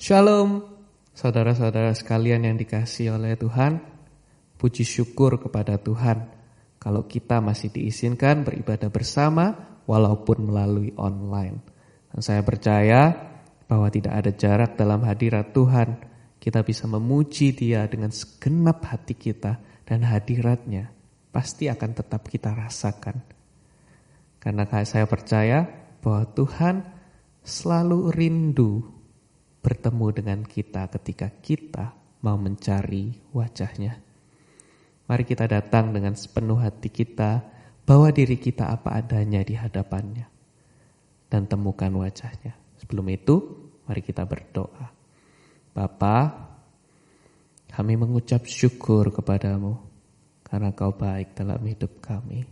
Shalom, saudara-saudara sekalian yang dikasihi oleh Tuhan. Puji syukur kepada Tuhan kalau kita masih diizinkan beribadah bersama walaupun melalui online. Dan saya percaya bahwa tidak ada jarak dalam hadirat Tuhan. Kita bisa memuji Dia dengan segenap hati kita, dan hadiratnya pasti akan tetap kita rasakan. Karena saya percaya bahwa Tuhan selalu rindu bertemu dengan kita ketika kita mau mencari wajah-Nya. Mari kita datang dengan sepenuh hati kita, bawa diri kita apa adanya di hadapan-Nya, dan temukan wajah-Nya. Sebelum itu, mari kita berdoa. Bapa, kami mengucap syukur kepadamu karena Kau baik dalam hidup kami.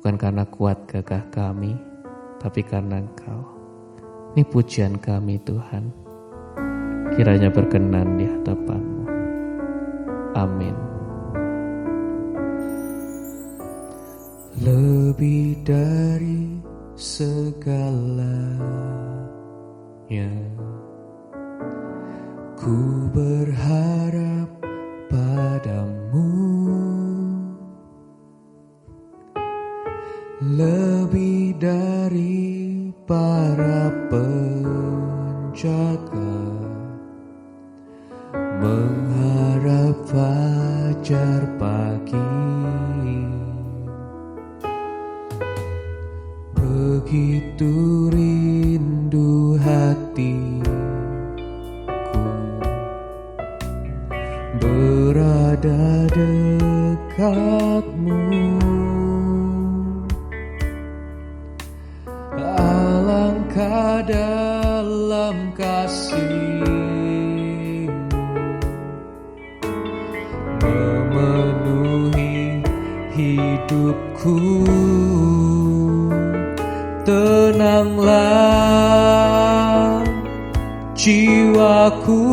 Bukan karena kuat gagah kami, tapi karena Engkau. Ini pujian kami Tuhan, kiranya berkenan di hadapan-Mu. Amin. Lebih dari segalanya, ku berharap padamu. Lebih dari para penjaga, mengharap fajar pagi. Begitu rindu hatiku berada dekat-Mu. Alangkah dalam kasih-Mu memenuhi hidupku. Tenanglah jiwaku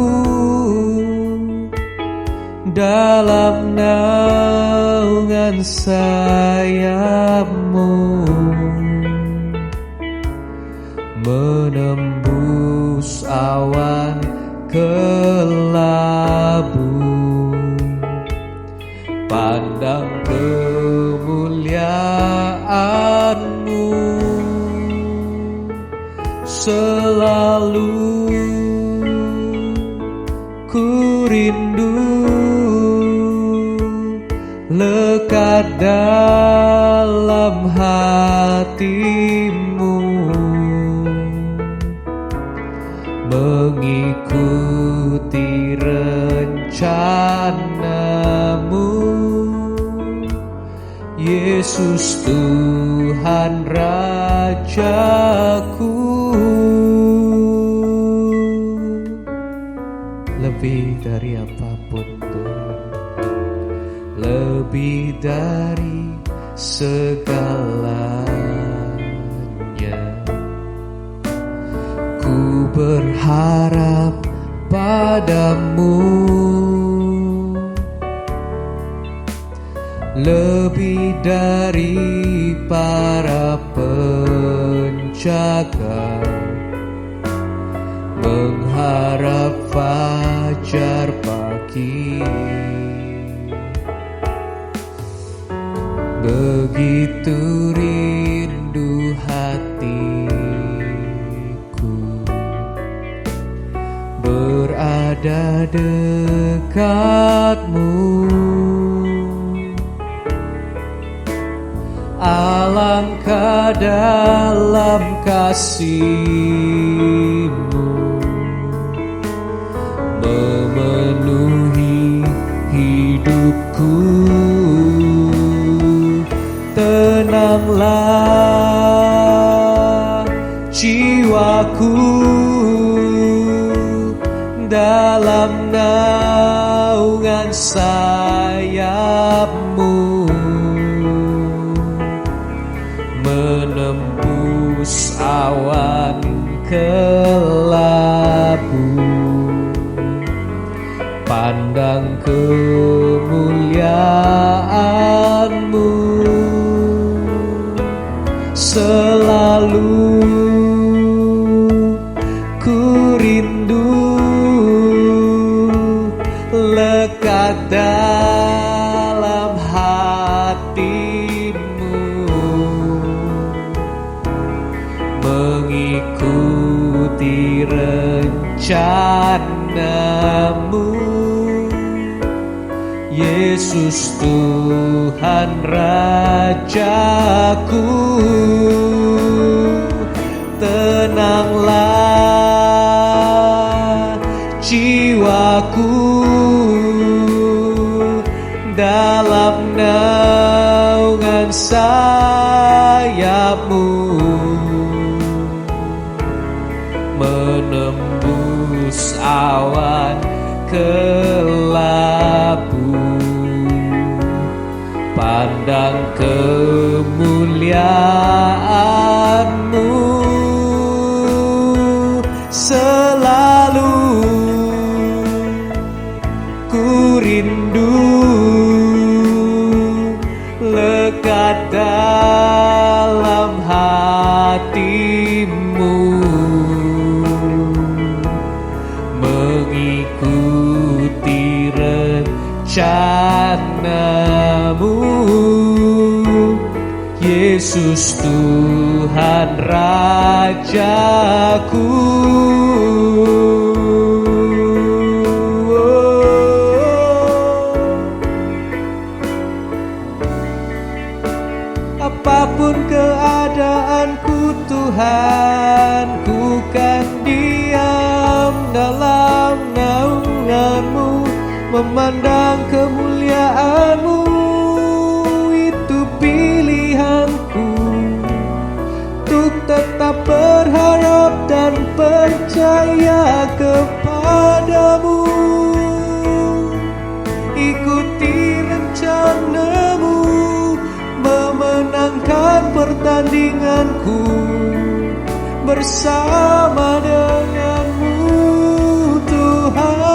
dalam naungan sayap-Mu, menembus awan kelabu. Pandang kemuliaan-Mu, selalu ku rindu lekat dalam hati-Mu, mengikuti rencana-Mu. Yesus Tuhan Rajaku. Lebih dari apapun Tuhan, lebih dari segalanya, ku berharap padamu. Lebih dari para penjaga, mengharap fajar pagi. Begitu rindu hatiku berada dekat-Mu. Alangkah dalam kasih-Mu memenuhi hidupku. Tenanglah jiwaku dalam naungan sayap-Mu, menembus awan kelabu. Pandang kemuliaan-Mu, selalu ku rindu lekat dalam hatimu, mengikuti rencanamu. Yesus Tuhan Rajaku, tenanglah jiwaku dalam naungan sayapmu, menembus awan kelabu, pandang kemuliaan-Mu selalu. Ku rindu lekat dalam hatimu, mengikuti rencanamu. Yesus Tuhan Rajaku. Apapun keadaanku Tuhan, ku kan diam dalam naungan-Mu, memandang kemuliaan-Mu. Itu pilihanku untuk tetap berharap dan percaya kepadamu, ikuti rencana-Mu, memenangkan pertandinganku bersama denganmu Tuhan.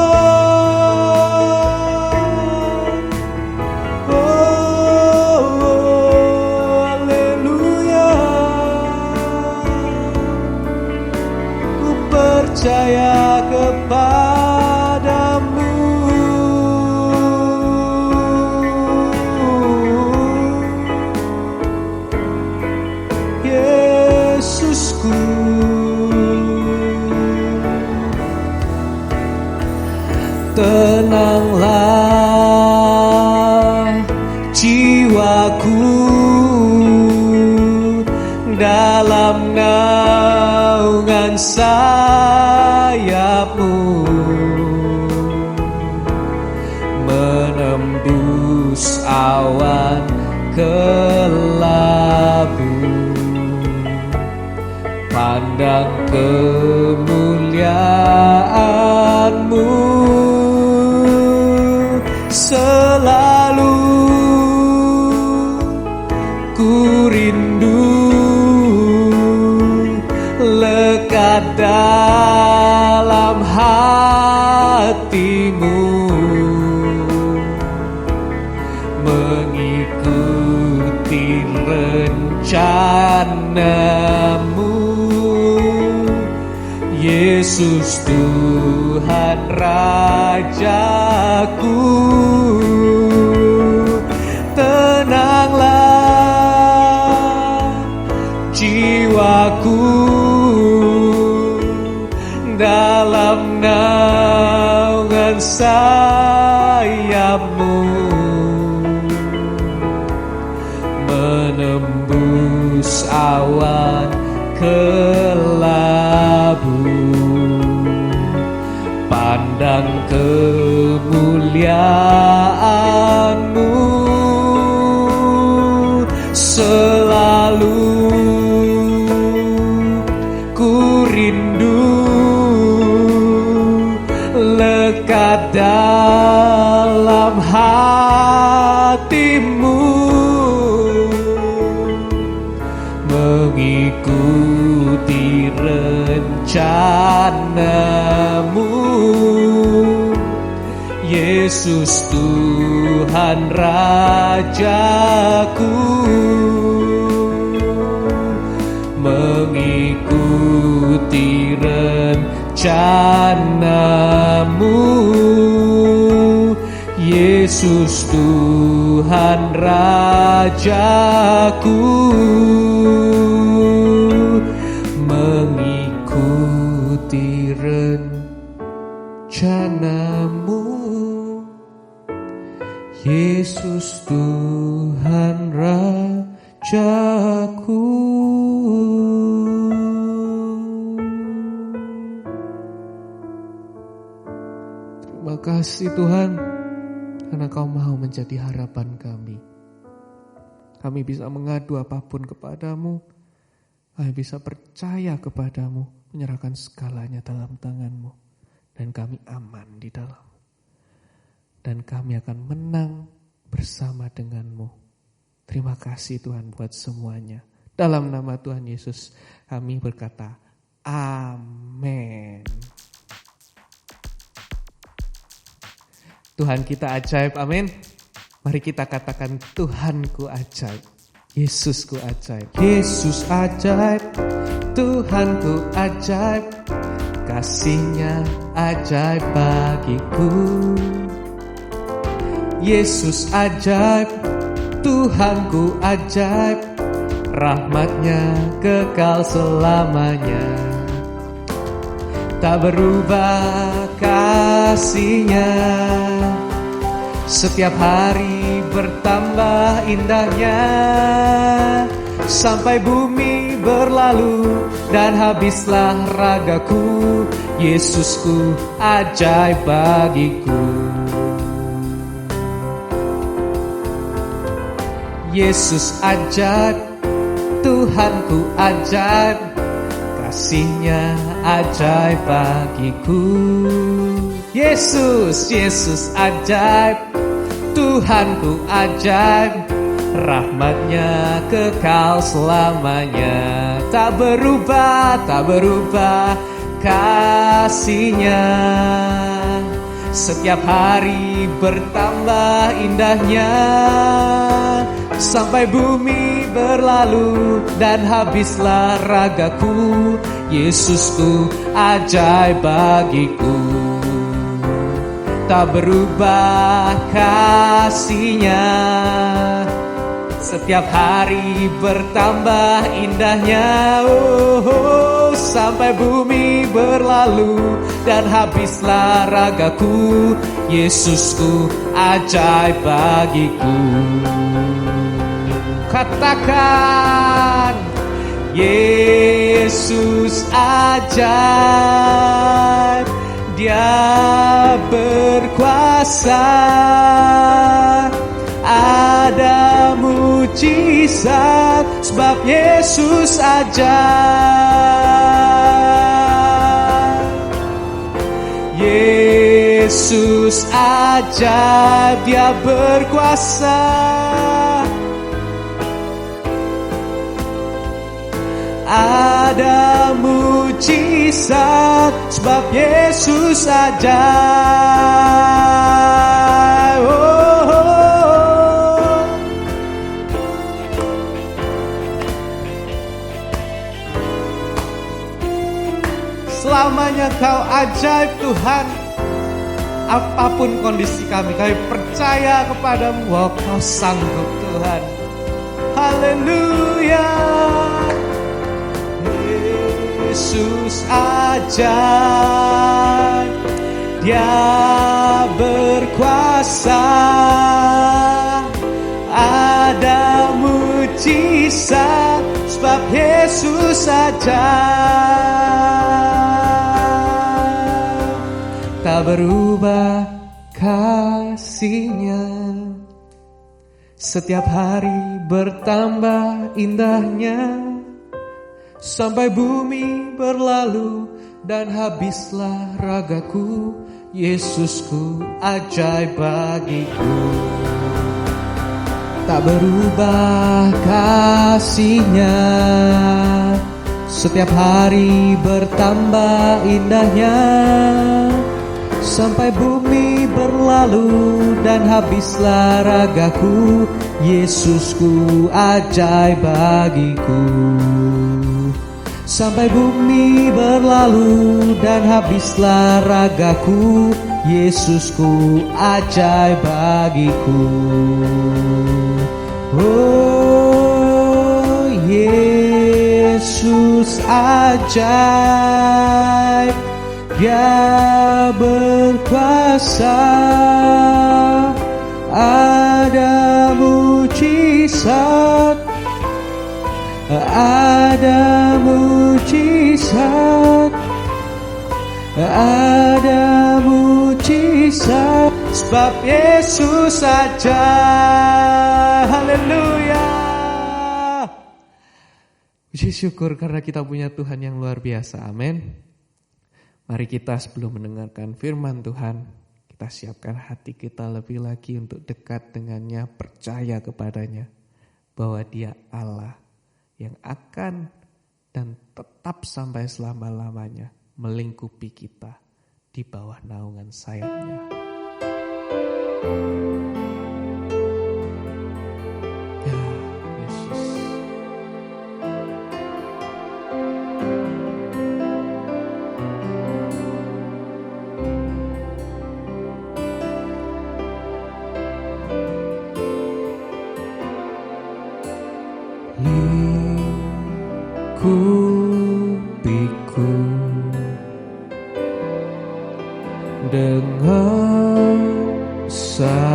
Haleluya, ku percaya kepadamu. Yesusku, tenanglah jiwaku dalam naungan sayap-Mu, menembus awan kelabu, pandang kemuliaan-Mu selalu. Ku rindu lekat dalam hatimu, mengikuti rencana-Mu. Yesus Tuhan Rajaku, tenanglah jiwaku dalam naungan sayap-Mu, menembus awan kelabu, pandang kemuliaan-Mu selalu. Ku rindu lekat dalam hatimu, mengikuti rencana-Mu. Yesus Tuhan Rajaku, mengikuti rencana-Mu. Yesus Tuhan Rajaku, mengikuti rencanamu. Yesus Tuhan Rajaku. Terima kasih Tuhan, karena Kau mau menjadi harapan kami. Kami bisa mengadu apapun kepadamu, kami bisa percaya kepadamu, menyerahkan segalanya dalam tangan-Mu, dan kami aman di dalam. Dan kami akan menang bersama dengan-Mu. Terima kasih Tuhan buat semuanya. Dalam nama Tuhan Yesus kami berkata, amin. Tuhan kita ajaib, amin. Mari kita katakan, Tuhanku ajaib, Yesusku ajaib. Yesus ajaib, Tuhanku ajaib, kasih-Nya ajaib bagiku. Yesus ajaib, Tuhanku ajaib, rahmat-Nya kekal selamanya. Tak berubah kasih-Nya, setiap hari bertambah indahnya, sampai bumi berlalu dan habislah ragaku. Yesusku ajaib bagiku. Yesus ajaib, Tuhanku ajaib, kasih-Nya ajaib bagiku. Yesus ajaib, Tuhanku ajaib, rahmat-Nya kekal selamanya. Tak berubah kasih-Nya, setiap hari bertambah indahnya, sampai bumi berlalu dan habislah ragaku. Yesusku ajaib bagiku. Tak berubah kasih-Nya, setiap hari bertambah indahnya. Sampai bumi berlalu dan habislah ragaku. Yesusku ajaib bagiku. Katakan, Yesus ajaib, Dia berkuasa, ada mujizat sebab Yesus ajaib. Yesus ajaib, Dia berkuasa, ada mujizat sebab Yesus ajaib. Selamanya Kau ajaib Tuhan. Apapun kondisi kami percaya kepadamu bahwa Kau sanggup Tuhan. Haleluya. Yesus ajaib, Dia berkuasa, ada mujizat sebab Yesus ajaib. Tak berubah kasih-Nya, setiap hari bertambah indahnya, sampai bumi berlalu dan habislah ragaku. Yesusku ajaib bagiku. Tak berubah kasih-Nya, setiap hari bertambah indahnya, sampai bumi berlalu dan habislah ragaku. Yesusku ajaib bagiku. Sampai bumi berlalu dan habislah ragaku. Yesusku ajaib bagiku. Oh, Yesus ajaib, Dia berkuasa. Ada mujizat, ada mujizat, ada mujizat, sebab Yesus saja. Haleluya. Puji syukur karena kita punya Tuhan yang luar biasa. Amin. Mari kita sebelum mendengarkan firman Tuhan, kita siapkan hati kita lebih lagi untuk dekat dengannya, percaya kepadanya bahwa Dia Allah yang akan dan tetap sampai selama-lamanya melingkupi kita di bawah naungan sayapnya. Ya, Yesus. Lingkupiku dengan sayapmu,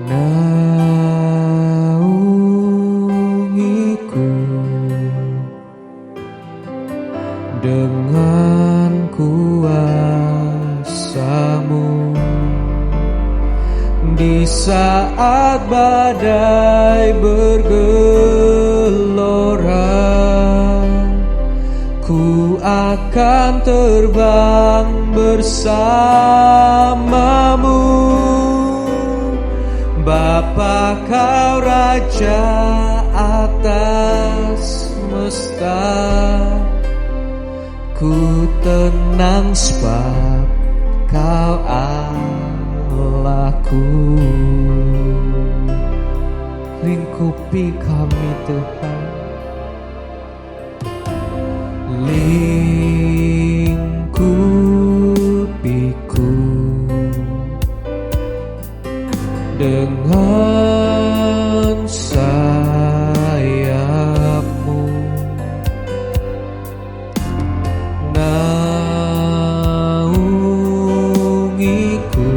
naungiku dengan kuasa-Mu. Di saat badai bergelora, ku akan terbang bersamamu. Bapa, Kau Raja atas semesta, ku tenang sebab Kau Allahku. Lingkupi kami Tuhan, lingkupiku dengan sayap-Mu, naungiku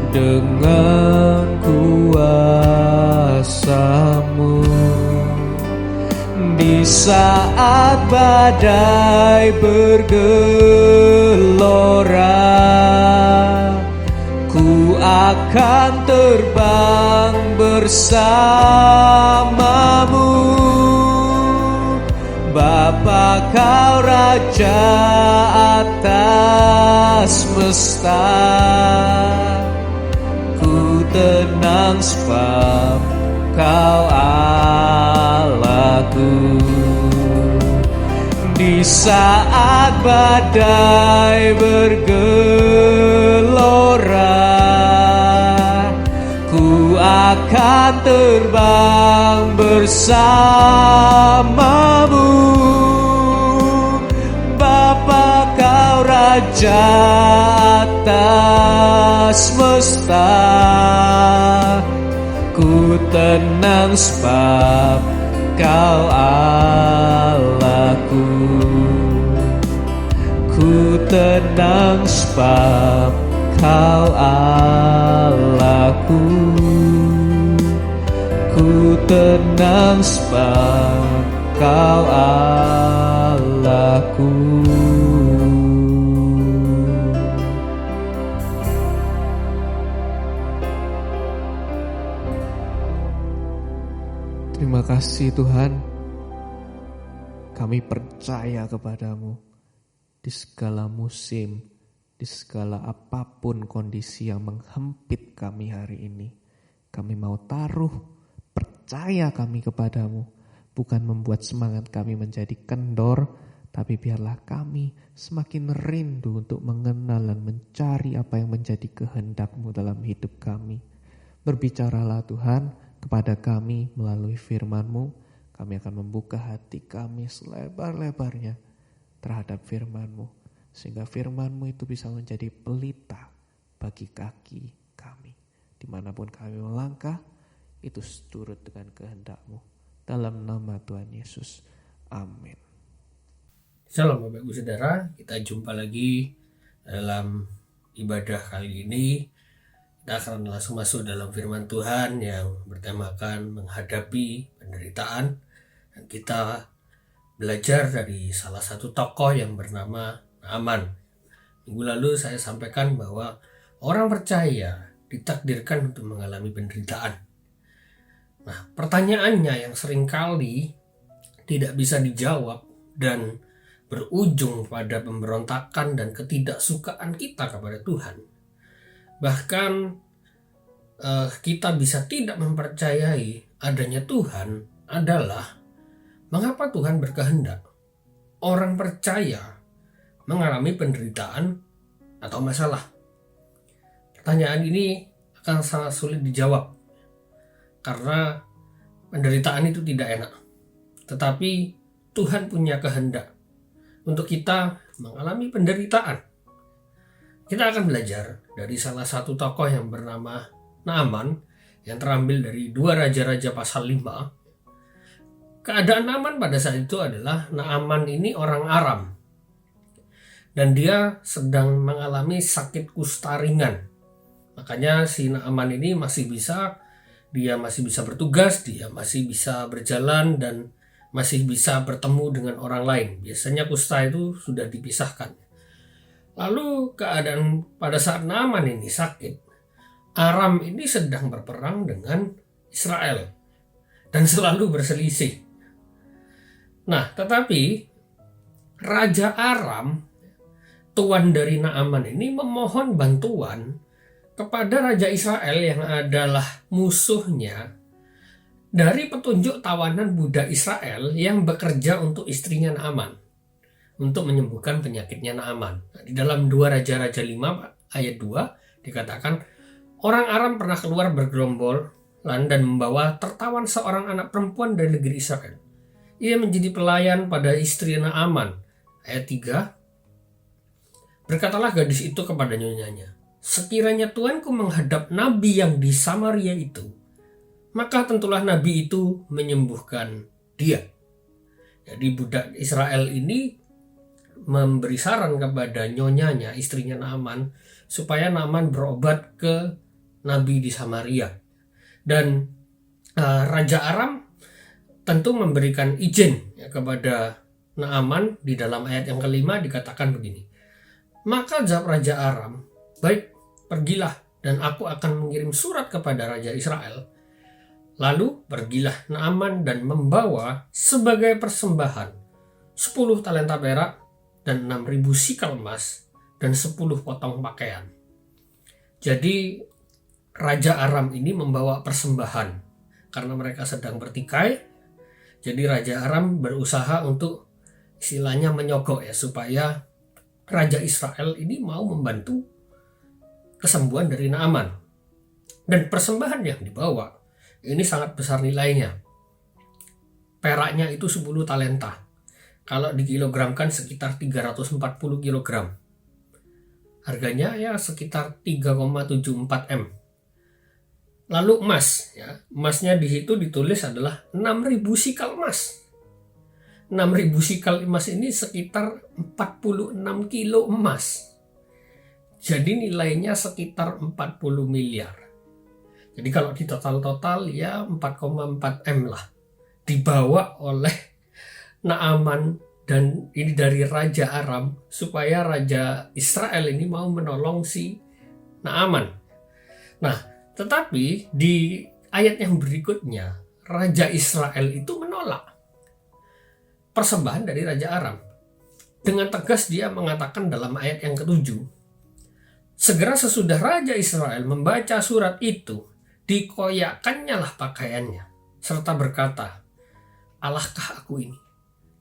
dengan kuasa-Mu. Di saat badai bergelora, ku akan terbang bersamamu. Bapa, Kau Raja atas semesta, ku tenang sebab Kau Allahku. Di saat badai bergelora, ku akan terbang bersamamu. Bapa, Kau Raja atas semesta, ku tenang sebab Kau Allahku. Ku tenang sebab Kau Allahku. Ku tenang sebab Kau Allahku. Terima kasih Tuhan, kami percaya kepadamu di segala musim, di segala apapun kondisi yang menghempit kami hari ini. Kami mau taruh percaya kami kepadamu, bukan membuat semangat kami menjadi kendor, tapi biarlah kami semakin rindu untuk mengenal dan mencari apa yang menjadi kehendak-Mu dalam hidup kami. Berbicaralah Tuhan kepada kami melalui firman-Mu. kami akan membuka hati kami selebar-lebarnya terhadap firman-Mu, sehingga firman-Mu itu bisa menjadi pelita bagi kaki kami. Dimanapun kami melangkah, itu seturut dengan kehendak-Mu. Dalam nama Tuhan Yesus, amin. Shalom Bapak Ibu Saudara, kita jumpa lagi dalam ibadah kali ini. Kita akan langsung masuk dalam firman Tuhan yang bertemakan menghadapi penderitaan. Dan kita belajar dari salah satu tokoh yang bernama Naaman. Minggu lalu saya sampaikan bahwa orang percaya ditakdirkan untuk mengalami penderitaan. Nah, pertanyaannya yang seringkali tidak bisa dijawab dan berujung pada pemberontakan dan ketidaksukaan kita kepada Tuhan. Bahkan kita bisa tidak mempercayai adanya Tuhan adalah mengapa Tuhan berkehendak orang percaya mengalami penderitaan atau masalah. Pertanyaan ini akan sangat sulit dijawab karena penderitaan itu tidak enak. Tetapi Tuhan punya kehendak untuk kita mengalami penderitaan. Kita akan belajar dari salah satu tokoh yang bernama Naaman yang terambil dari 2 Raja-Raja pasal 5. Keadaan Naaman pada saat itu adalah Naaman ini orang Aram. Dan dia sedang mengalami sakit kusta ringan. Makanya si Naaman ini masih bisa bertugas, dia masih bisa berjalan dan masih bisa bertemu dengan orang lain. Biasanya kusta itu sudah dipisahkan. Lalu keadaan pada saat Naaman ini sakit, Aram ini sedang berperang dengan Israel dan selalu berselisih. Nah, tetapi Raja Aram, tuan dari Naaman ini memohon bantuan kepada Raja Israel yang adalah musuhnya dari petunjuk tawanan budak Israel yang bekerja untuk istrinya Naaman untuk menyembuhkan penyakitnya Naaman. Nah, di dalam 2 Raja-Raja 5 ayat 2 dikatakan, orang Aram pernah keluar bergerombolan dan membawa tertawan seorang anak perempuan dari negeri Israel. Ia menjadi pelayan pada istri Naaman. Ayat 3, berkatalah gadis itu kepada nyonyanya, sekiranya tuanku menghadap nabi yang di Samaria itu, maka tentulah nabi itu menyembuhkan dia. Jadi budak Israel ini memberi saran kepada nyonyanya, istrinya Naaman, supaya Naaman berobat ke nabi di Samaria. Dan Raja Aram tentu memberikan izin kepada Naaman. Di dalam ayat yang kelima dikatakan begini, maka jawab Raja Aram, baik, pergilah dan aku akan mengirim surat kepada Raja Israel. Lalu pergilah Naaman dan membawa sebagai persembahan 10 talenta perak dan 6.000 sikal emas dan 10 potong pakaian. Jadi Raja Aram ini membawa persembahan karena mereka sedang bertikai. Jadi Raja Aram berusaha untuk istilahnya menyogok supaya Raja Israel ini mau membantu kesembuhan dari Naaman. Dan persembahan yang dibawa ini sangat besar nilainya. Peraknya itu 10 talenta. Kalau dikilogramkan sekitar 340 kilogram. Harganya sekitar 3,74 M. Lalu emas, emasnya di situ ditulis adalah 6.000 sikal emas. 6.000 sikal emas ini sekitar 46 kilo emas. Jadi nilainya sekitar 40 miliar. Jadi kalau di total 4,4 M lah. Dibawa oleh Naaman dan ini dari Raja Aram supaya Raja Israel ini mau menolong si Naaman. Nah, tetapi di ayat yang berikutnya, Raja Israel itu menolak persembahan dari Raja Aram. Dengan tegas dia mengatakan dalam ayat yang ke-7, segera sesudah Raja Israel membaca surat itu, dikoyakkannya lah pakaiannya, serta berkata, Allahkah aku ini,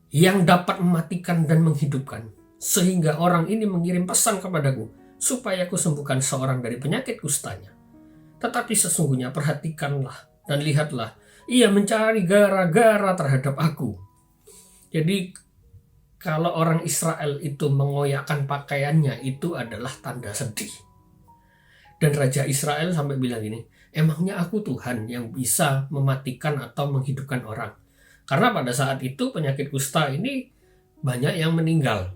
yang dapat mematikan dan menghidupkan, sehingga orang ini mengirim pesan kepadaku, supaya aku sembuhkan seorang dari penyakit kustanya. Tetapi sesungguhnya perhatikanlah dan lihatlah, Ia mencari gara-gara terhadap aku. Jadi kalau orang Israel itu mengoyakkan pakaiannya, itu adalah tanda sedih. Dan Raja Israel sampai bilang gini, emangnya aku Tuhan yang bisa mematikan atau menghidupkan orang? Karena pada saat itu penyakit kusta ini banyak yang meninggal.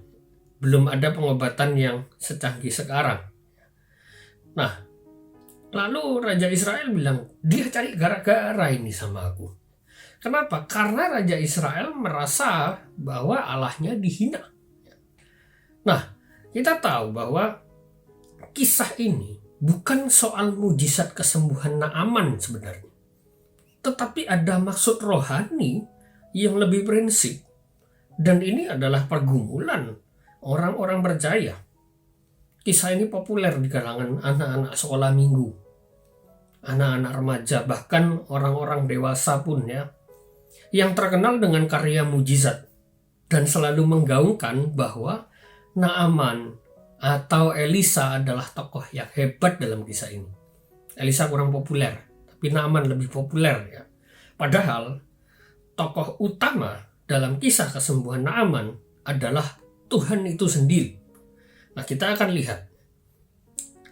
Belum ada pengobatan yang secanggih sekarang. Nah, lalu Raja Israel bilang, dia cari gara-gara ini sama aku. Kenapa? Karena Raja Israel merasa bahwa Allahnya dihina. Nah, kita tahu bahwa kisah ini bukan soal mujizat kesembuhan Naaman sebenarnya. Tetapi ada maksud rohani yang lebih prinsip. Dan ini adalah pergumulan orang-orang percaya. Kisah ini populer di kalangan anak-anak sekolah minggu, anak-anak remaja, bahkan orang-orang dewasa pun ya, yang terkenal dengan karya mujizat dan selalu menggaungkan bahwa Naaman atau Elisa adalah tokoh yang hebat dalam kisah ini. Elisa kurang populer, tapi Naaman lebih populer ya. Padahal tokoh utama dalam kisah kesembuhan Naaman adalah Tuhan itu sendiri. Nah, kita akan lihat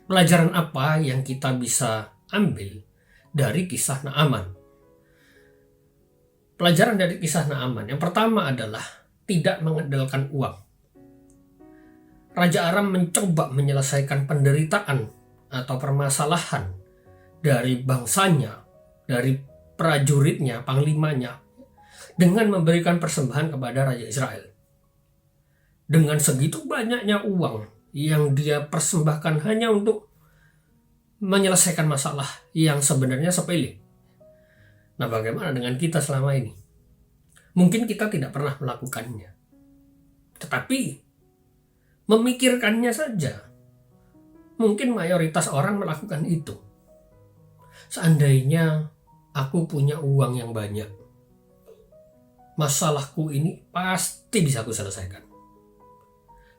pelajaran apa yang kita bisa ambil dari kisah Naaman. Pelajaran dari kisah Naaman yang pertama adalah tidak mengandalkan uang. Raja Aram mencoba menyelesaikan penderitaan atau permasalahan dari bangsanya, dari prajuritnya, panglimanya, dengan memberikan persembahan kepada Raja Israel. Dengan segitu banyaknya uang yang dia persembahkan hanya untuk menyelesaikan masalah yang sebenarnya sepele. Nah, bagaimana dengan kita selama ini? Mungkin kita tidak pernah melakukannya. Tetapi memikirkannya saja. Mungkin mayoritas orang melakukan itu. Seandainya aku punya uang yang banyak, masalahku ini pasti bisa aku selesaikan.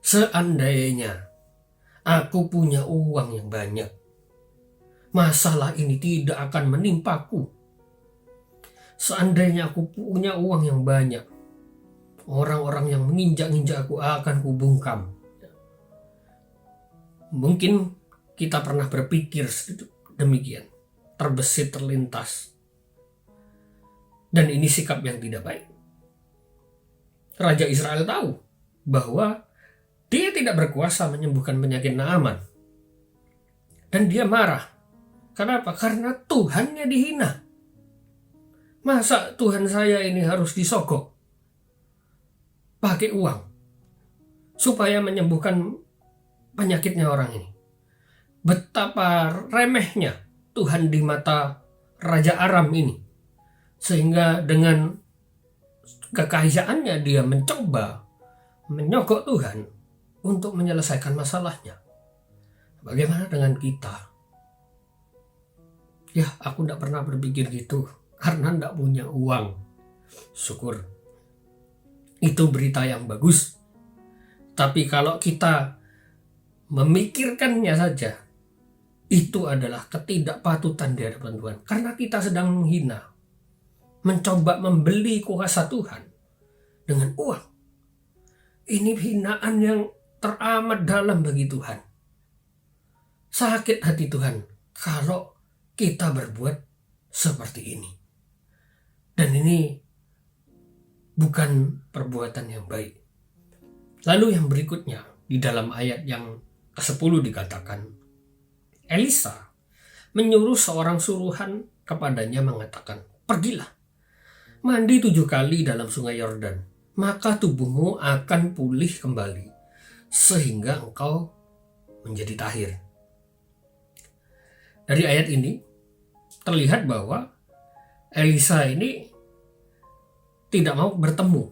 Seandainya aku punya uang yang banyak, masalah ini tidak akan menimpaku. Seandainya aku punya uang yang banyak, orang-orang yang menginjak-injak aku akan kubungkam. Mungkin kita pernah berpikir demikian, terbesit, terlintas. Dan ini sikap yang tidak baik. Raja Israel tahu bahwa dia tidak berkuasa menyembuhkan penyakit Naaman. Dan dia marah. Kenapa? Karena Tuhannya dihina. Masa Tuhan saya ini harus disogok pakai uang supaya menyembuhkan penyakitnya orang ini? Betapa remehnya Tuhan di mata Raja Aram ini, sehingga dengan kekayaannya dia mencoba menyogok Tuhan untuk menyelesaikan masalahnya. Bagaimana dengan kita? Ya, aku tidak pernah berpikir gitu karena tidak punya uang. Syukur. Itu berita yang bagus. Tapi kalau kita memikirkannya saja, itu adalah ketidakpatutan di hadapan Tuhan. Karena kita sedang menghina, mencoba membeli kuasa Tuhan dengan uang. Ini hinaan yang teramat dalam bagi Tuhan. Sakit hati Tuhan kalau kita berbuat seperti ini. Dan ini bukan perbuatan yang baik. Lalu yang berikutnya, di dalam ayat yang ke-10 dikatakan, Elisa menyuruh seorang suruhan kepadanya mengatakan, pergilah, mandi 7 kali dalam sungai Yordan, maka tubuhmu akan pulih kembali, sehingga engkau menjadi tahir. Dari ayat ini terlihat bahwa Elisa ini tidak mau bertemu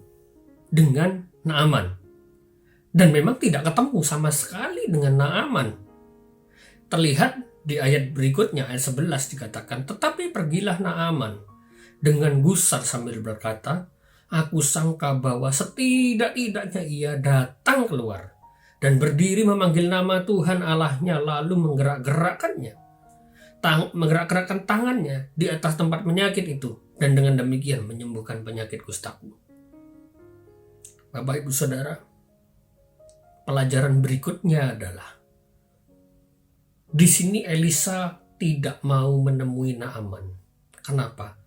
dengan Naaman. Dan memang tidak ketemu sama sekali dengan Naaman. Terlihat di ayat berikutnya, ayat 11 dikatakan, tetapi pergilah Naaman dengan gusar sambil berkata, aku sangka bahwa setidak-tidaknya ia datang keluar dan berdiri memanggil nama Tuhan Allahnya, lalu menggerak-gerakkan tangannya di atas tempat penyakit itu. dan dengan demikian menyembuhkan penyakit kustaku. Bapak Ibu Saudara, pelajaran berikutnya adalah di sini Elisa tidak mau menemui Naaman. Kenapa?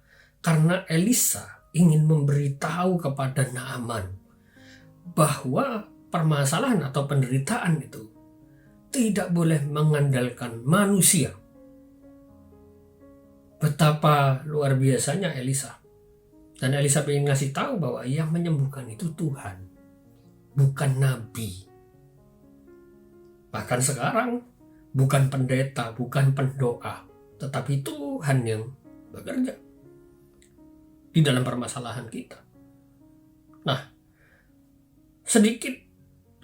Karena Elisa ingin memberitahu kepada Naaman bahwa permasalahan atau penderitaan itu tidak boleh mengandalkan manusia. Betapa luar biasanya Elisa. Dan Elisa ingin ngasih tahu bahwa yang menyembuhkan itu Tuhan, bukan nabi. Bahkan sekarang bukan pendeta, bukan pendoa, tetapi Tuhan yang bekerja di dalam permasalahan kita. Nah, sedikit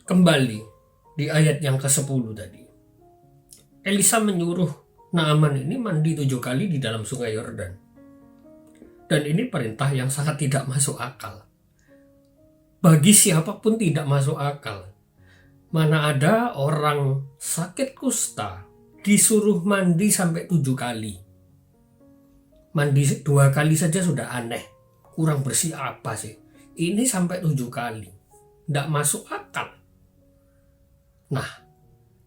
kembali di ayat yang ke-10 tadi. Elisa menyuruh Naaman ini mandi 7 kali di dalam sungai Yordan. Dan ini perintah yang sangat tidak masuk akal. Bagi siapapun tidak masuk akal. Mana ada orang sakit kusta disuruh mandi sampai 7 kali. Mandi 2 kali saja sudah aneh. Kurang bersih apa sih? Ini sampai 7 kali. Tidak masuk akal. Nah,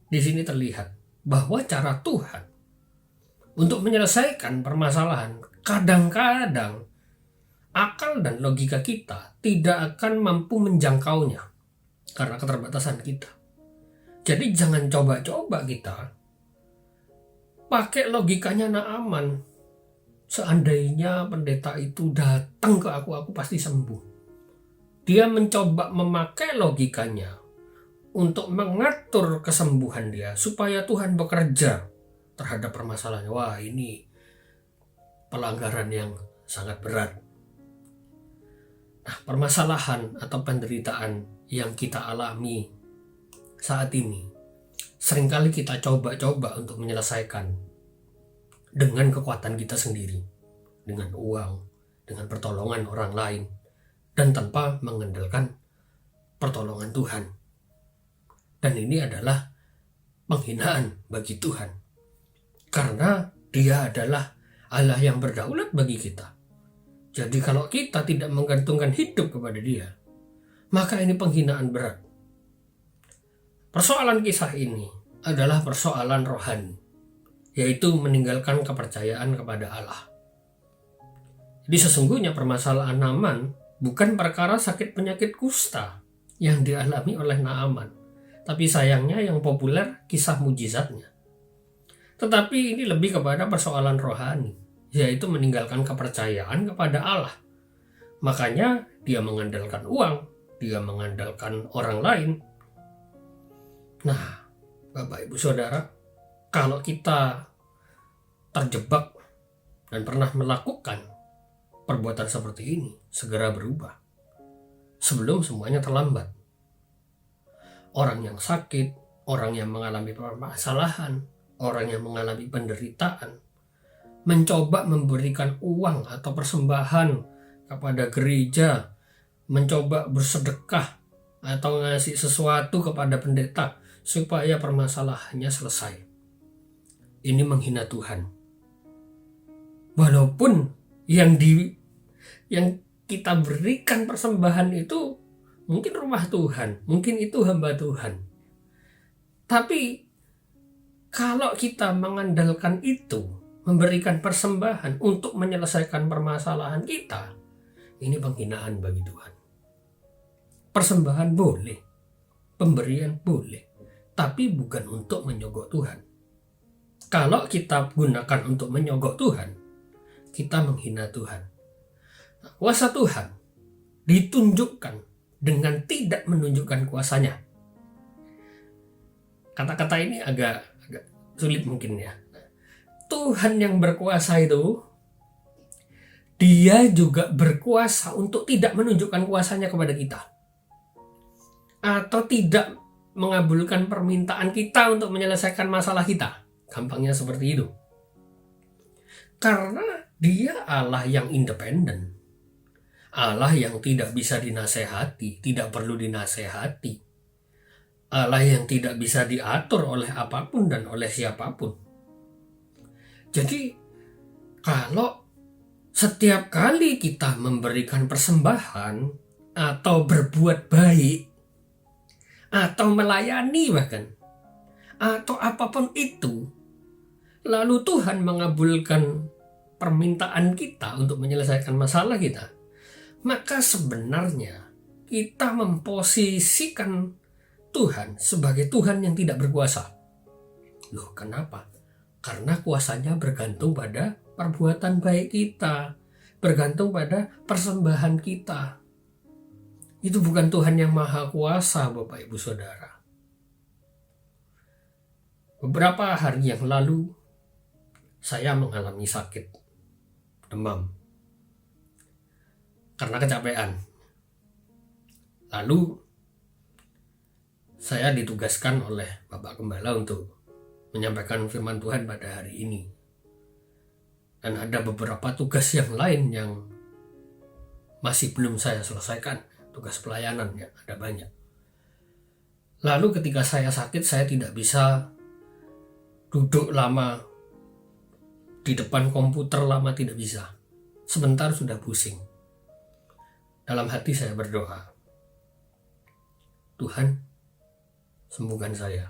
di sini terlihat bahwa cara Tuhan untuk menyelesaikan permasalahan, kadang-kadang akal dan logika kita tidak akan mampu menjangkaunya karena keterbatasan kita. Jadi jangan coba-coba kita pakai logikanya Naaman. Seandainya pendeta itu datang ke aku pasti sembuh. Dia mencoba memakai logikanya untuk mengatur kesembuhan dia supaya Tuhan bekerja terhadap permasalahannya. Wah, ini pelanggaran yang sangat berat. Nah, permasalahan atau penderitaan yang kita alami saat ini seringkali kita coba-coba untuk menyelesaikan dengan kekuatan kita sendiri, dengan uang, dengan pertolongan orang lain, dan tanpa mengandalkan pertolongan Tuhan. Dan ini adalah penghinaan bagi Tuhan. Karena Dia adalah Allah yang berdaulat bagi kita. Jadi kalau kita tidak menggantungkan hidup kepada Dia, maka ini penghinaan berat. Persoalan kisah ini adalah persoalan rohani, yaitu meninggalkan kepercayaan kepada Allah. Jadi sesungguhnya permasalahan Naaman bukan perkara sakit penyakit kusta yang dialami oleh Naaman, tapi sayangnya yang populer kisah mujizatnya. Tetapi ini lebih kepada persoalan rohani, yaitu meninggalkan kepercayaan kepada Allah. Makanya dia mengandalkan uang, dia mengandalkan orang lain. Nah, Bapak Ibu Saudara, kalau kita terjebak dan pernah melakukan perbuatan seperti ini, segera berubah sebelum semuanya terlambat. Orang yang sakit, orang yang mengalami permasalahan, orang yang mengalami penderitaan, mencoba memberikan uang atau persembahan kepada gereja, mencoba bersedekah atau ngasih sesuatu kepada pendeta supaya permasalahannya selesai. Ini menghina Tuhan. Walaupun yang kita berikan persembahan itu mungkin rumah Tuhan, mungkin itu hamba Tuhan. Tapi kalau kita mengandalkan itu, memberikan persembahan untuk menyelesaikan permasalahan kita, ini penghinaan bagi Tuhan. Persembahan boleh, pemberian boleh, tapi bukan untuk menyogok Tuhan. Kalau kita gunakan untuk menyogok Tuhan, kita menghina Tuhan. Nah, kuasa Tuhan ditunjukkan dengan tidak menunjukkan kuasanya. Kata-kata ini agak sulit mungkin ya. Tuhan yang berkuasa itu, Dia juga berkuasa untuk tidak menunjukkan kuasanya kepada kita, atau tidak mengabulkan permintaan kita untuk menyelesaikan masalah kita. Gampangnya seperti itu. Karena Dia Allah yang independen, Allah yang tidak bisa dinasehati, tidak perlu dinasehati, Allah yang tidak bisa diatur oleh apapun dan oleh siapapun. Jadi kalau setiap kali kita memberikan persembahan atau berbuat baik atau melayani bahkan atau apapun itu, lalu Tuhan mengabulkan permintaan kita untuk menyelesaikan masalah kita, maka sebenarnya kita memposisikan Tuhan sebagai Tuhan yang tidak berkuasa. Loh, kenapa? Karena kuasanya bergantung pada perbuatan baik kita, bergantung pada persembahan kita. Itu bukan Tuhan yang maha kuasa, Bapak Ibu Saudara. Beberapa hari yang lalu saya mengalami sakit, demam, karena kecapean. Lalu saya ditugaskan oleh Bapak Gembala untuk menyampaikan firman Tuhan pada hari ini. Dan ada beberapa tugas yang lain yang masih belum saya selesaikan. Tugas pelayanannya ada banyak. Lalu ketika saya sakit, saya tidak bisa duduk lama di depan komputer lama, tidak bisa. Sebentar sudah pusing. Dalam hati saya berdoa, Tuhan, sembuhkan saya.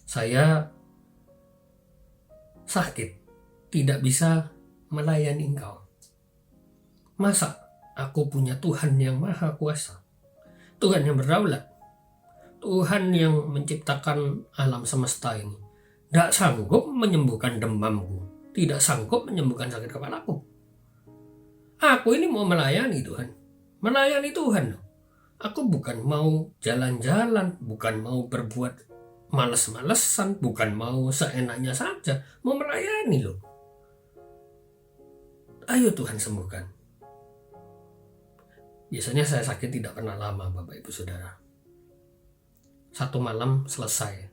Saya sakit, tidak bisa melayani Engkau. Masa aku punya Tuhan yang maha kuasa, Tuhan yang berdaulat, Tuhan yang menciptakan alam semesta ini, tidak sanggup menyembuhkan demamku, tidak sanggup menyembuhkan sakit kepalaku. Aku ini mau melayani Tuhan, melayani Tuhan. Aku bukan mau jalan-jalan, bukan mau berbuat males-malesan, bukan mau seenaknya saja, mau melayani loh. Ayo Tuhan sembuhkan. Biasanya saya sakit tidak pernah lama, Bapak Ibu Saudara. 1 malam selesai.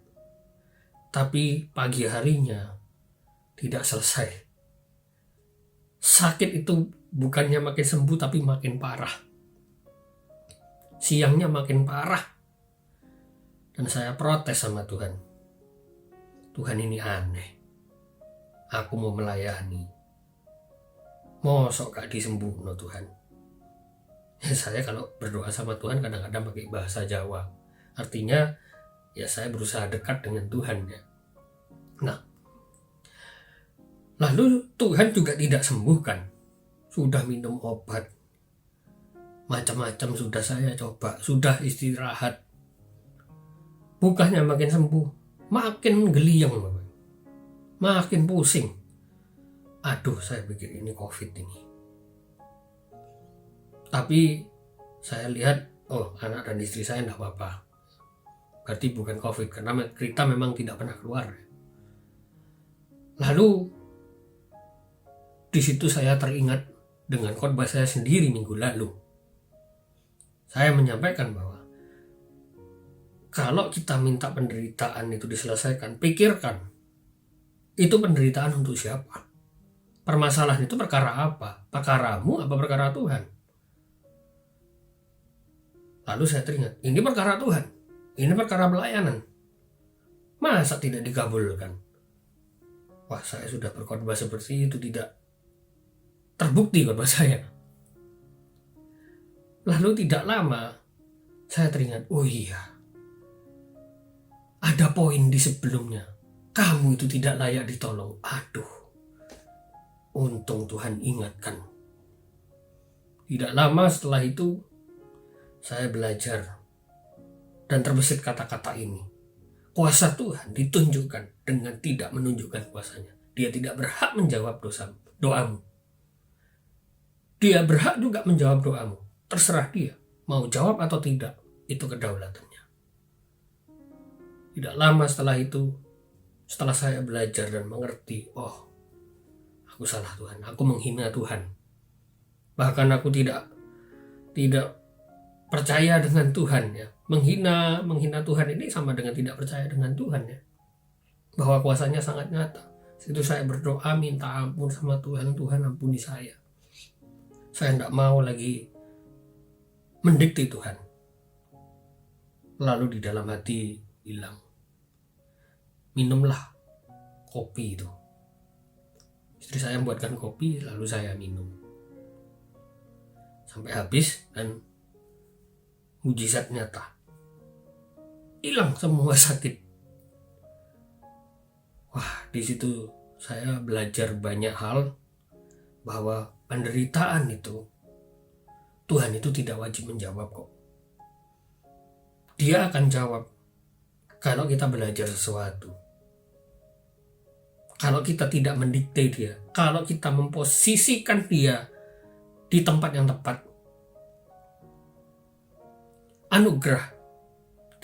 Tapi pagi harinya tidak selesai. Sakit itu bukannya makin sembuh tapi makin parah. Siangnya makin parah. Dan saya protes sama Tuhan. Tuhan, ini aneh. Aku mau melayani. Mosok gak disembuhno Tuhan. Saya kalau berdoa sama Tuhan kadang-kadang pakai bahasa Jawa. Artinya ya saya berusaha dekat dengan Tuhan ya. Nah, lalu Tuhan juga tidak sembuhkan. Sudah minum obat, macam-macam sudah saya coba, sudah istirahat, bukannya makin sembuh, makin geliang, makin pusing. Aduh, saya pikir ini COVID ini. Tapi saya lihat, oh, anak dan istri saya tidak apa-apa. Berarti bukan COVID, karena kita memang tidak pernah keluar. Lalu di situ saya teringat dengan khotbah saya sendiri minggu lalu. Saya menyampaikan bahwa kalau kita minta penderitaan itu diselesaikan, pikirkan itu penderitaan untuk siapa? Permasalahan itu perkara apa? Perkaramu apa perkara Tuhan? Lalu saya teringat, ini perkara Tuhan, ini perkara pelayanan. Masa tidak dikabulkan? Wah, saya sudah berkhotbah seperti itu, tidak terbukti khotbah saya. Lalu tidak lama saya teringat, oh iya, ada poin di sebelumnya, kamu itu tidak layak ditolong. Aduh, untung Tuhan ingatkan. Tidak lama setelah itu saya belajar dan terbesit kata-kata ini. Kuasa Tuhan ditunjukkan dengan tidak menunjukkan kuasanya. Dia tidak berhak menjawab doamu. Dia berhak juga menjawab doamu. Terserah dia mau jawab atau tidak, itu kedaulatannya. Tidak lama setelah itu, setelah saya belajar dan mengerti, oh, aku salah Tuhan, aku menghina Tuhan. Bahkan aku tidak percaya dengan Tuhan ya. Menghina Tuhan ini sama dengan tidak percaya dengan Tuhan ya. Bahwa kuasanya sangat nyata. Itu saya berdoa minta ampun sama Tuhan, Tuhan ampuni saya. Saya tidak mau lagi mendikte Tuhan. Lalu di dalam hati bilang, minumlah kopi itu. Istri saya membuatkan kopi, lalu saya minum sampai habis, dan mujizat nyata. Hilang semua sakit. Wah, di situ saya belajar banyak hal, bahwa penderitaan itu Tuhan itu tidak wajib menjawab kok. Dia akan jawab kalau kita belajar sesuatu. Kalau kita tidak mendikte dia, kalau kita memposisikan dia di tempat yang tepat. Anugerah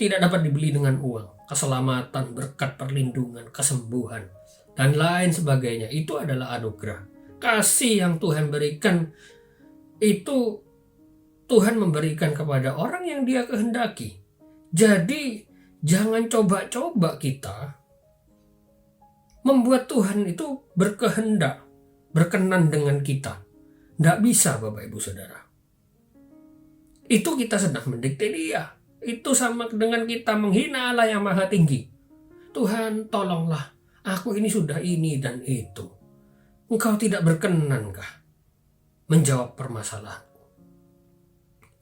tidak dapat dibeli dengan uang. Keselamatan, berkat, perlindungan, kesembuhan, dan lain sebagainya, itu adalah anugerah. Kasih yang Tuhan berikan itu Tuhan memberikan kepada orang yang Dia kehendaki. Jadi jangan coba-coba kita membuat Tuhan itu berkehendak, berkenan dengan kita. Tidak bisa, Bapak Ibu Saudara. Itu kita sedang mendikte Dia. Itu sama dengan kita menghina Allah yang Maha Tinggi. Tuhan, tolonglah, aku ini sudah ini dan itu. Engkau tidak berkenankah menjawab permasalahanku?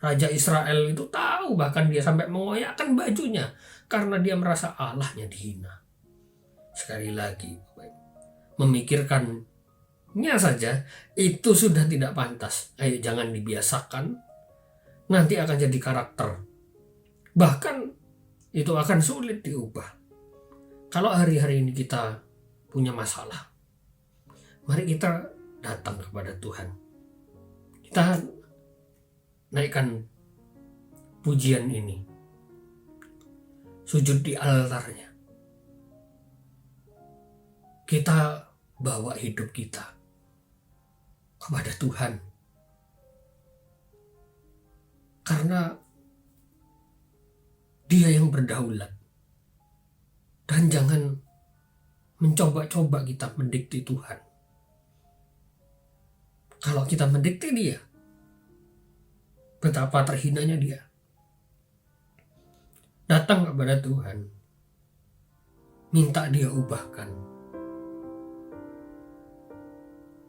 Raja Israel itu tahu, bahkan dia sampai mengoyakkan bajunya karena dia merasa Allahnya dihina. Sekali lagi, memikirkannya saja itu sudah tidak pantas. Ayo, jangan dibiasakan. Nanti akan jadi karakter. Bahkan itu akan sulit diubah. Kalau hari-hari ini kita punya masalah, mari kita datang kepada Tuhan. Kita naikkan pujian ini, sujud di altarnya. Kita bawa hidup kita kepada Tuhan, karena Dia yang berdaulat. Dan jangan mencoba-coba kita mendikte Tuhan. Kalau kita mendikte Dia, betapa terhinanya Dia. Datang kepada Tuhan, minta Dia ubahkan,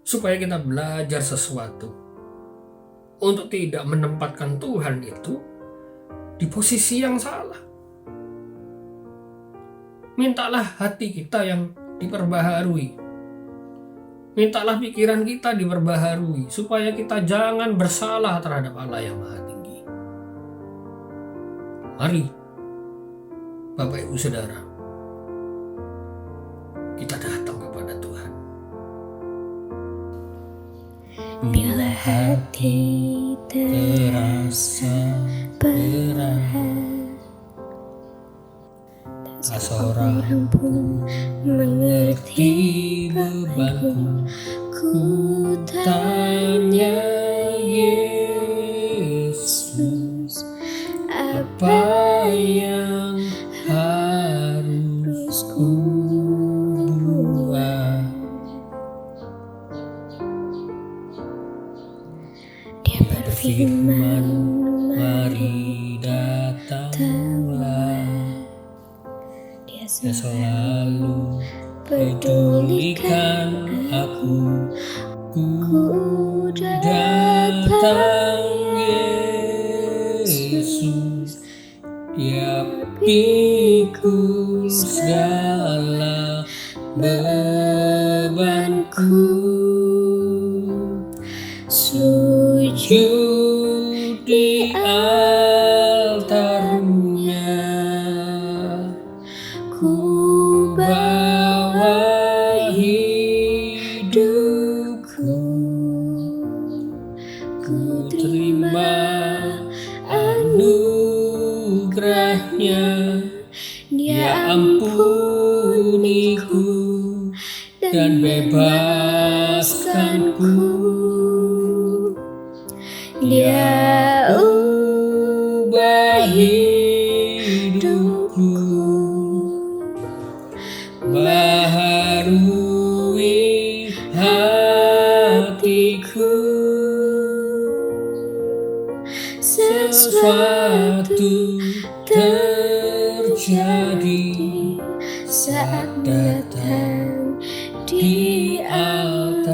supaya kita belajar sesuatu untuk tidak menempatkan Tuhan itu di posisi yang salah. Mintalah hati kita yang diperbaharui. Mintalah pikiran kita diperbaharui, supaya kita jangan bersalah terhadap Allah yang Maha Tinggi. Mari, Bapak Ibu Saudara, kita datang kepada Tuhan. Bila hati terasa berat, tak seorang pun mengerti bebanku. Ku tanya Yesus, apa yang harus ku buat? Dia berfirman, mari datanglah. Dia selalu pedulikan aku. Ku datang Yesus, Dia pikul segala bebanku. Sujud di altarnya, ku bawa hidupku. Ku terima anugerahnya, Dia ampuniku dan bebaskanku. Dia ubah hidupku, baharui hatiku. Sesuatu terjadi saat datang di altar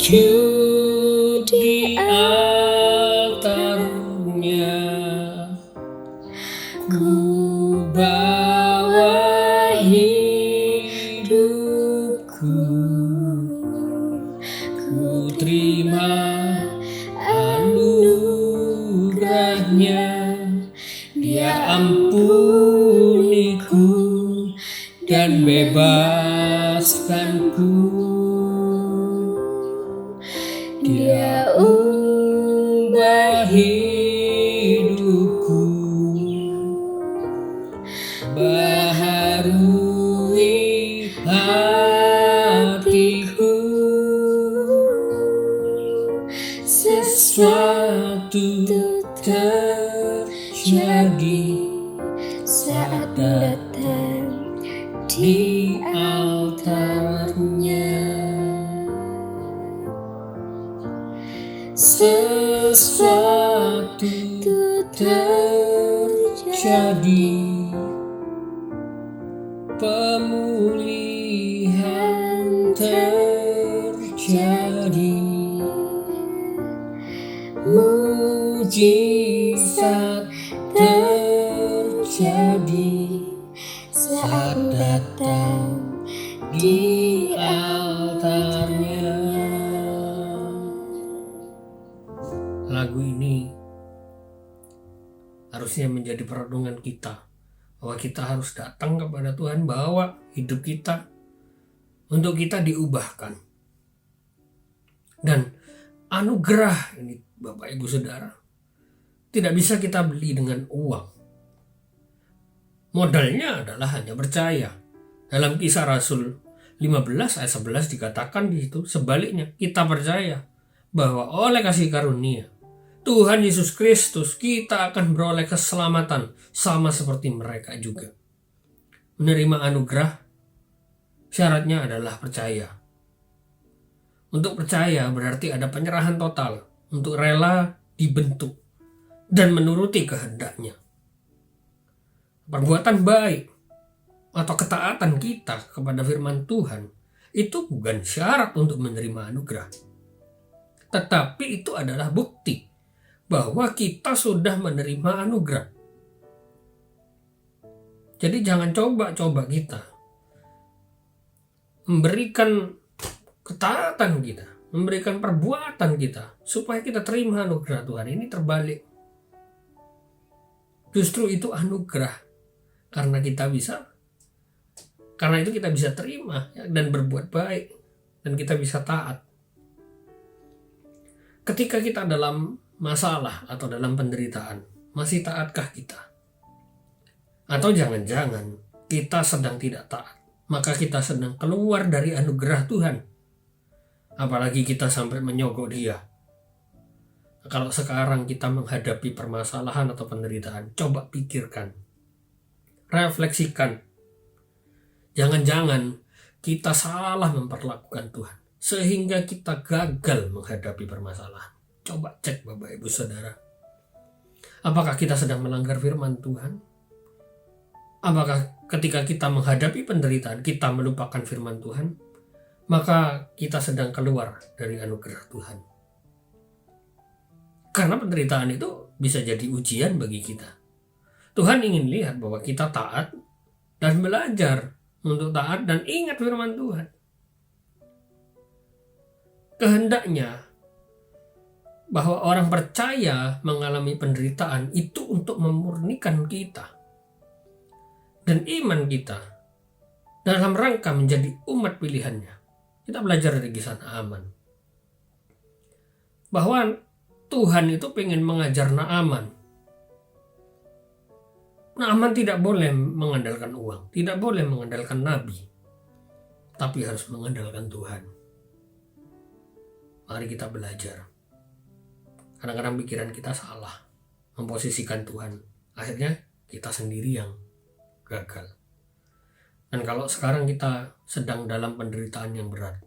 sujud di altarnya, ku bawa hidupku, ku terima anugerahnya. Dia ampuniku dan bebaskanku. Dia ubah hidupku, baharui hatiku. Sesuatu terjadi saat datang di altarnya. Sesuatu terjadi, pemulihan terjadi, mujizat terjadi saat datang di altarnya. Lagu ini harusnya menjadi perenungan kita, bahwa kita harus datang kepada Tuhan, bawa hidup kita untuk kita diubahkan. Dan anugerah ini, Bapak Ibu Saudara, tidak bisa kita beli dengan uang. Modalnya adalah hanya percaya. Dalam Kisah Rasul 15 ayat 11 dikatakan di situ sebaliknya, kita percaya bahwa oleh kasih karunia Tuhan Yesus Kristus kita akan beroleh keselamatan sama seperti mereka juga. Menerima anugerah syaratnya adalah percaya. Untuk percaya berarti ada penyerahan total, untuk rela dibentuk dan menuruti kehendaknya. Perbuatan baik atau ketaatan kita kepada firman Tuhan itu bukan syarat untuk menerima anugerah, tetapi itu adalah bukti bahwa kita sudah menerima anugerah. Jadi jangan coba-coba kita memberikan ketaatan kita, memberikan perbuatan kita supaya kita terima anugerah Tuhan. Ini terbalik. Justru itu anugerah, karena itu kita bisa terima dan berbuat baik, dan kita bisa taat. Ketika kita dalam masalah atau dalam penderitaan, masih taatkah kita? Atau jangan-jangan kita sedang tidak taat, maka kita sedang keluar dari anugerah Tuhan. Apalagi kita sampai menyogok Dia. Kalau sekarang kita menghadapi permasalahan atau penderitaan, coba pikirkan, refleksikan. Jangan-jangan kita salah memperlakukan Tuhan sehingga kita gagal menghadapi permasalahan. Coba cek Bapak Ibu Saudara. Apakah kita sedang melanggar firman Tuhan? Apakah ketika kita menghadapi penderitaan kita melupakan firman Tuhan? Maka kita sedang keluar dari anugerah Tuhan. Karena penderitaan itu bisa jadi ujian bagi kita. Tuhan ingin lihat bahwa kita taat dan belajar untuk taat dan ingat firman Tuhan. Kehendaknya bahwa orang percaya mengalami penderitaan itu untuk memurnikan kita dan iman kita dalam rangka menjadi umat pilihannya. Kita belajar dari kisah Naaman bahwa Tuhan itu pengen mengajar Naaman. Naaman tidak boleh mengandalkan uang, tidak boleh mengandalkan nabi, tapi harus mengandalkan Tuhan. Mari kita belajar. Kadang-kadang pikiran kita salah, memposisikan Tuhan. Akhirnya kita sendiri yang gagal. Dan kalau sekarang kita sedang dalam penderitaan yang berat,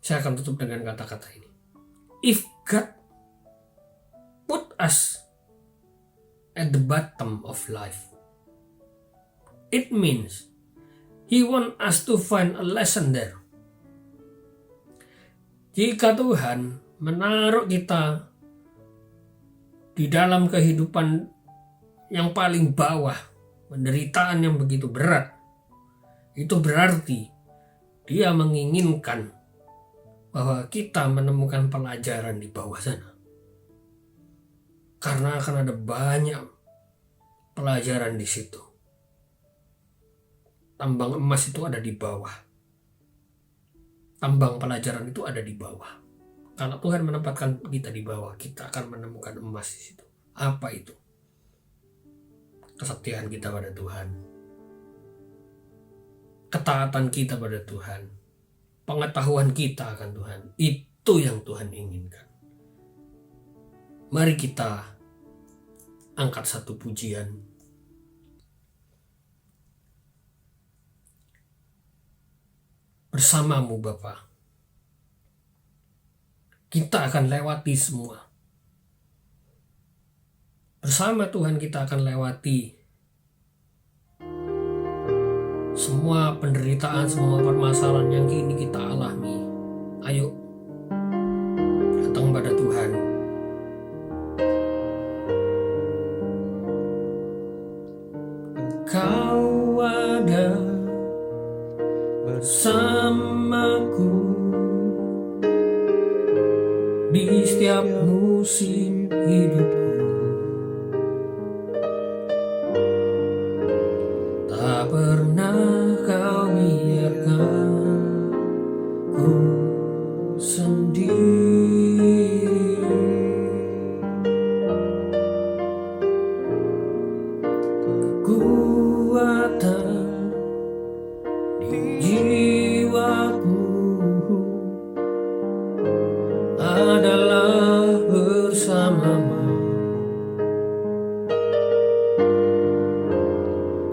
saya akan tutup dengan kata-kata ini. If God put us at the bottom of life, it means He want us to find a lesson there. Jika Tuhan menaruh kita di dalam kehidupan yang paling bawah, penderitaan yang begitu berat, itu berarti Dia menginginkan bahwa kita menemukan pelajaran di bawah sana. Karena akan ada banyak pelajaran di situ. Tambang emas itu ada di bawah. Tambang pelajaran itu ada di bawah. Kalau Tuhan menempatkan kita di bawah, kita akan menemukan emas di situ. Apa itu? Kesetiaan kita pada Tuhan. Ketaatan kita pada Tuhan. Pengetahuan kita akan Tuhan. Itu yang Tuhan inginkan. Mari kita angkat satu pujian. Bersamamu Bapa, kita akan lewati semua. Bersama Tuhan kita akan lewati semua penderitaan, semua permasalahan yang kini kita alami. Ayo datang pada Tuhan. Engkau ada bersamaku di setiap musim hidupku. Tak pernah kau biarkan ku sendiri. Kekuatan di jiwaku adalah bersamamu.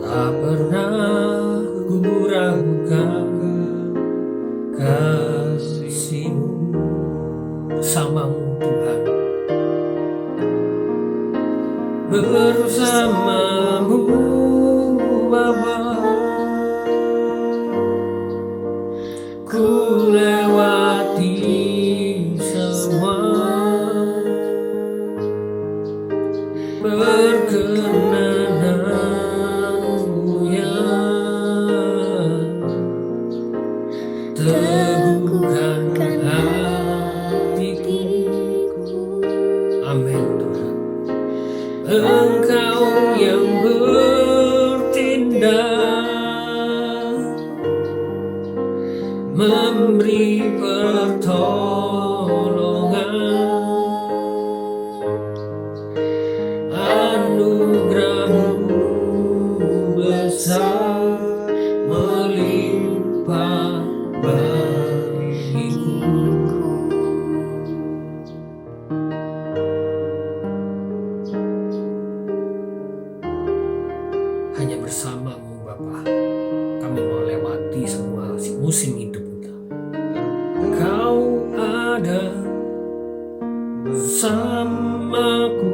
Tak pernah ku ragukan kasih-Mu. Bersamamu Tuhan, bersamamu Bapa, ku lewati semua. Perkenanan-Mu yang teguhkan hatiku. Amin Tuhan. Engkau yang bertindak, memberi pertolongan. Anugerah-Mu besar melimpah bagiku. Hanya bersama-Mu Bapa, kami mau lewati semua musim hidup kita. Kau ada bersamaku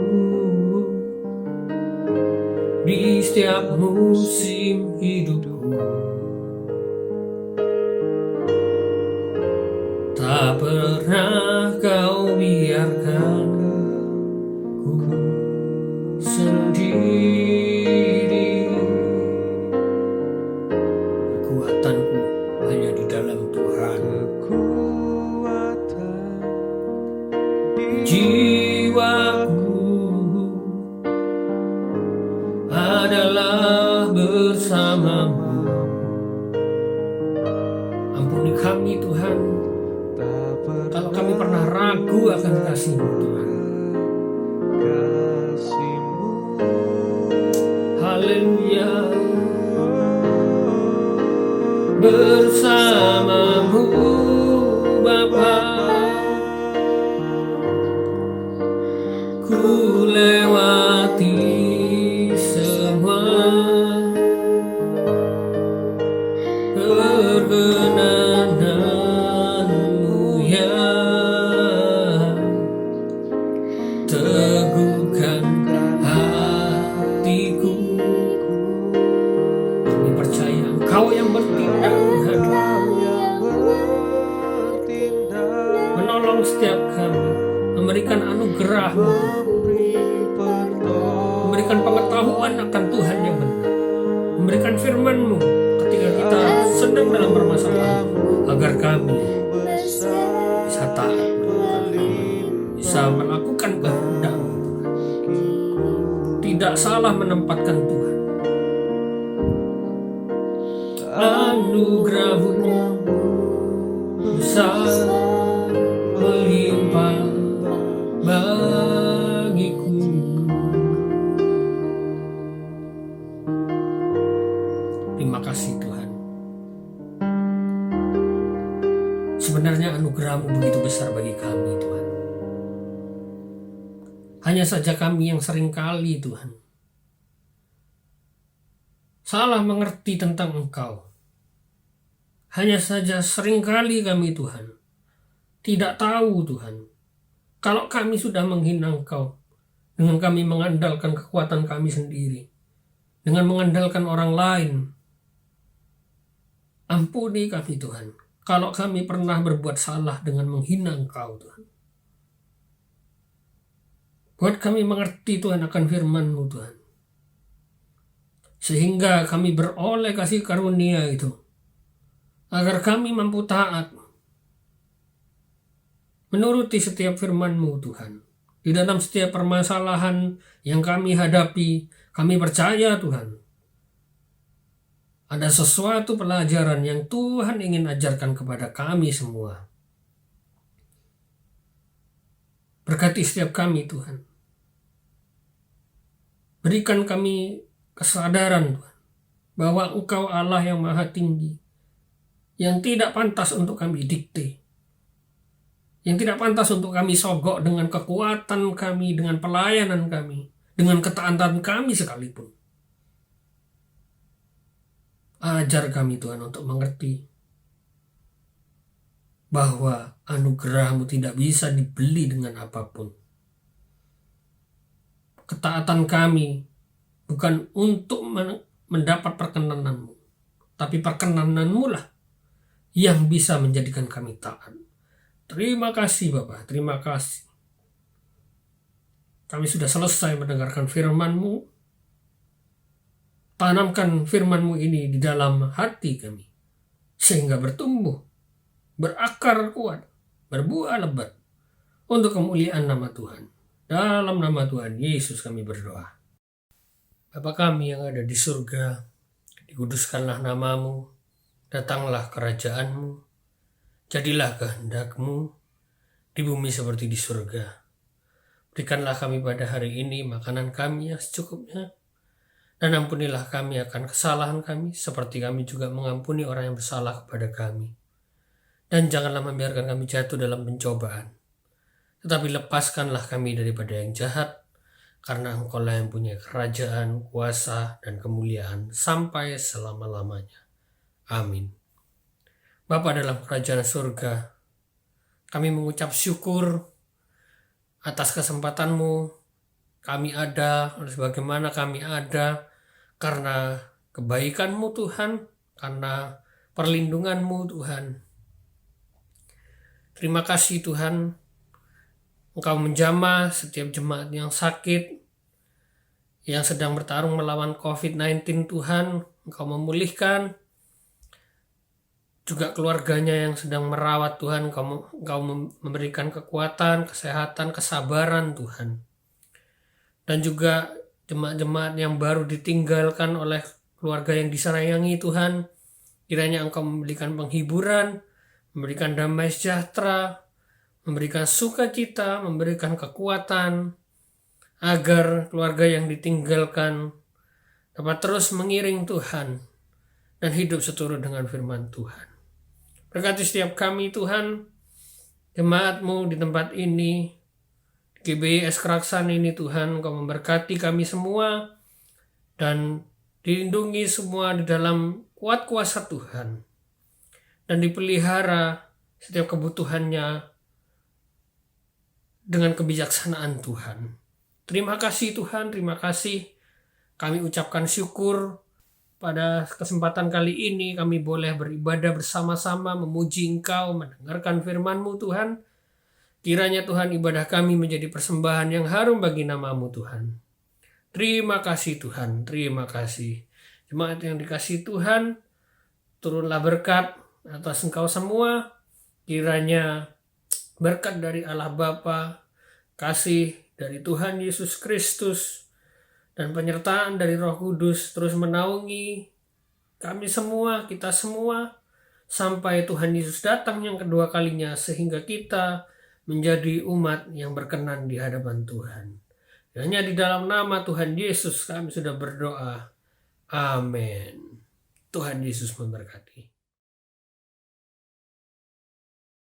di setiap musim hidupku. Tak pernah kau biarkan ku sendiri. Kekuatanku hanya di dalam Tuhan. Jiwaku adalah bersama-Mu. Ampuni kami Tuhan, kalau kami pernah ragu akan kasih-Mu Tuhan. Haleluya. Bersama-Mu Bapa, ku lewati semua perkenanan-Mu yang teguhkan hatiku. Kami percaya Engkau yang bertindak Tuhan, setiap kami, memberikan anugerah-Mu, memberikan pengetahuan akan Tuhan yang benar, memberikan firman-Mu ketika kita sedang dalam permasalahan, agar kami bisa taat, bisa melakukan kehendak-Mu, tidak salah menempatkan Tuhan. Anugerah-Mu besar melimpah bagiku. Terima kasih Tuhan. Sebenarnya anugerah-Mu begitu besar bagi kami Tuhan. Hanya saja kami yang seringkali Tuhan salah mengerti tentang Engkau. Hanya saja seringkali kami Tuhan tidak tahu Tuhan, kalau kami sudah menghina Engkau dengan kami mengandalkan kekuatan kami sendiri, dengan mengandalkan orang lain. Ampuni kami Tuhan, kalau kami pernah berbuat salah dengan menghina Engkau Tuhan. Buat kami mengerti Tuhan akan firman-Mu Tuhan, sehingga kami beroleh kasih karunia itu, agar kami mampu taat menuruti setiap firman-Mu Tuhan. Di dalam setiap permasalahan yang kami hadapi, kami percaya Tuhan, ada sesuatu pelajaran yang Tuhan ingin ajarkan kepada kami semua. Berkati setiap kami Tuhan. Berikan kami kesadaran Tuhan, bahwa Engkau Allah yang maha tinggi, yang tidak pantas untuk kami dikte, yang tidak pantas untuk kami sogok dengan kekuatan kami, dengan pelayanan kami, dengan ketaatan kami sekalipun. Ajar kami Tuhan untuk mengerti bahwa anugerah-Mu tidak bisa dibeli dengan apapun. Ketaatan kami bukan untuk mendapat perkenanan-Mu, tapi perkenanan-Mu lah yang bisa menjadikan kami taat. Terima kasih Bapa, terima kasih. Kami sudah selesai mendengarkan firman-Mu. Tanamkan firman-Mu ini di dalam hati kami, sehingga bertumbuh, berakar kuat, berbuah lebat, untuk kemuliaan nama Tuhan. Dalam nama Tuhan Yesus kami berdoa. Bapa kami yang ada di surga, dikuduskanlah nama-Mu, datanglah kerajaan-Mu, jadilah kehendak-Mu di bumi seperti di surga. Berikanlah kami pada hari ini makanan kami yang secukupnya, dan ampunilah kami akan kesalahan kami, seperti kami juga mengampuni orang yang bersalah kepada kami. Dan janganlah membiarkan kami jatuh dalam pencobaan, tetapi lepaskanlah kami daripada yang jahat, karena Engkau-lah yang punya kerajaan, kuasa, dan kemuliaan sampai selama-lamanya. Amin. Bapa dalam kerajaan surga, kami mengucap syukur atas kesempatan-Mu. Kami ada, sebagaimana kami ada, karena kebaikan-Mu Tuhan, karena perlindungan-Mu Tuhan. Terima kasih Tuhan, Engkau menjamah setiap jemaat yang sakit, yang sedang bertarung melawan COVID-19 Tuhan. Engkau memulihkan juga keluarganya yang sedang merawat Tuhan. Engkau memberikan kekuatan, kesehatan, kesabaran Tuhan. Dan juga jemaat-jemaat yang baru ditinggalkan oleh keluarga yang disayangi Tuhan, kiranya Engkau memberikan penghiburan, memberikan damai sejahtera, memberikan sukacita, memberikan kekuatan, agar keluarga yang ditinggalkan dapat terus mengiring Tuhan dan hidup seturut dengan firman Tuhan. Berkati setiap kami Tuhan, jemaat-Mu di tempat ini, GBIS Keraksan ini Tuhan, Engkau memberkati kami semua dan dilindungi semua di dalam kuat kuasa Tuhan, dan dipelihara setiap kebutuhannya dengan kebijaksanaan Tuhan. Terima kasih Tuhan, terima kasih. Kami ucapkan syukur pada kesempatan kali ini kami boleh beribadah bersama-sama, memuji Engkau, mendengarkan firman-Mu Tuhan. Kiranya Tuhan ibadah kami menjadi persembahan yang harum bagi nama-Mu Tuhan. Terima kasih Tuhan, terima kasih. Jemaat yang dikasihi Tuhan, turunlah berkat atas engkau semua. Kiranya berkat dari Allah Bapa, kasih dari Tuhan Yesus Kristus, dan penyertaan dari Roh Kudus terus menaungi kami semua, kita semua, sampai Tuhan Yesus datang yang kedua kalinya, sehingga kita menjadi umat yang berkenan di hadapan Tuhan. Hanya di dalam nama Tuhan Yesus kami sudah berdoa. Amin. Tuhan Yesus memberkati.